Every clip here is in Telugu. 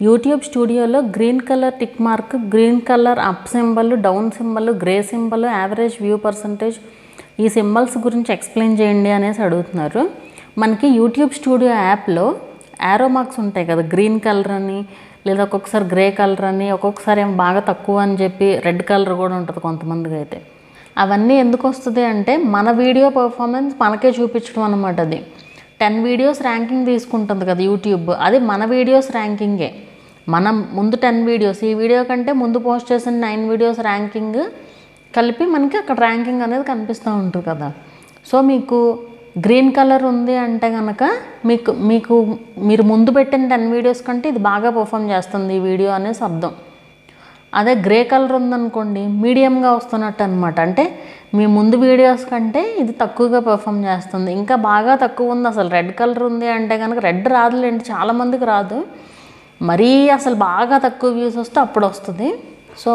యూట్యూబ్ స్టూడియోలో green colour tick mark, green colour up symbol, down symbol, grey symbol, average view percentage, ఈ సింబల్స్ గురించి ఎక్స్ప్లెయిన్ చేయండి అనేసి అడుగుతున్నారు. మనకి యూట్యూబ్ స్టూడియో యాప్లో యారో మార్క్స్ ఉంటాయి కదా, గ్రీన్ కలర్ అని, లేదా ఒక్కొక్కసారి గ్రే కలర్ అని, ఒక్కొక్కసారి ఏం బాగా తక్కువ అని చెప్పి రెడ్ కలర్ కూడా ఉంటుంది కొంతమందికి అయితే. అవన్నీ ఎందుకు వస్తుంది అంటే మన వీడియో పర్ఫార్మెన్స్ మనకే చూపించడం అనమాట. అది 10 వీడియోస్ ర్యాంకింగ్ తీసుకుంటుంది కదా యూట్యూబ్, అది మన వీడియోస్ ర్యాంకింగే. మనం ముందు 10 వీడియోస్, ఈ వీడియో కంటే ముందు పోస్ట్ చేసిన 9 వీడియోస్ ర్యాంకింగ్ కలిపి మనకి అక్కడ ర్యాంకింగ్ అనేది కనిపిస్తూ ఉంటుంది కదా. సో మీకు గ్రీన్ కలర్ ఉంది అంటే కనుక మీరు ముందు పెట్టిన 10 వీడియోస్ కంటే ఇది బాగా పర్ఫామ్ చేస్తుంది ఈ వీడియో అనేసి అర్థం. అదే గ్రే కలర్ ఉందనుకోండి మీడియంగా వస్తున్నట్టు అనమాట. అంటే మీ ముందు వీడియోస్ కంటే ఇది తక్కువగా పర్ఫామ్ చేస్తుంది. ఇంకా బాగా తక్కువ ఉంది, అసలు రెడ్ కలర్ ఉంది అంటే కనుక, రెడ్ రాదులేండి చాలామందికి రాదు, మరీ అసలు బాగా తక్కువ వ్యూస్ వస్తే అప్పుడు వస్తుంది. సో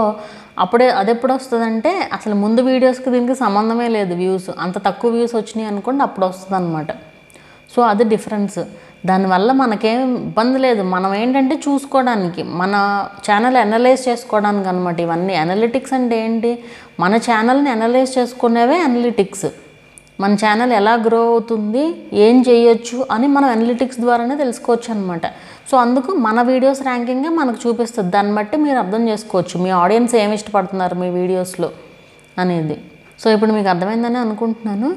అది ఎప్పుడు వస్తుంది అంటే అసలు ముందు వీడియోస్కి దీనికి సంబంధమే లేదు, వ్యూస్ అంత తక్కువ వ్యూస్ వచ్చినాయి అనుకోండి అప్పుడు వస్తుంది అనమాట. సో అది డిఫరెన్స్. దానివల్ల మనకేం ఇబ్బంది లేదు. మనం ఏంటంటే చూసుకోవడానికి, మన ఛానల్ అనలైజ్ చేసుకోవడానికి అనమాట. ఇవన్నీ అనలిటిక్స్ అంటే ఏంటి, మన ఛానల్ని అనలైజ్ చేసుకునేవే అనలిటిక్స్. మన ఛానల్ ఎలా గ్రో అవుతుంది, ఏం చేయొచ్చు అని మనం అనలిటిక్స్ ద్వారానే తెలుసుకోవచ్చు అనమాట. సో అందుకు మన వీడియోస్ ర్యాంకింగే మనకు చూపిస్తుంది. దాన్ని బట్టి మీరు అర్థం చేసుకోవచ్చు మీ ఆడియన్స్ ఏమి ఇష్టపడుతున్నారు మీ వీడియోస్లో అనేది. సో ఇప్పుడు మీకు అర్థమైందని అనుకుంటున్నాను.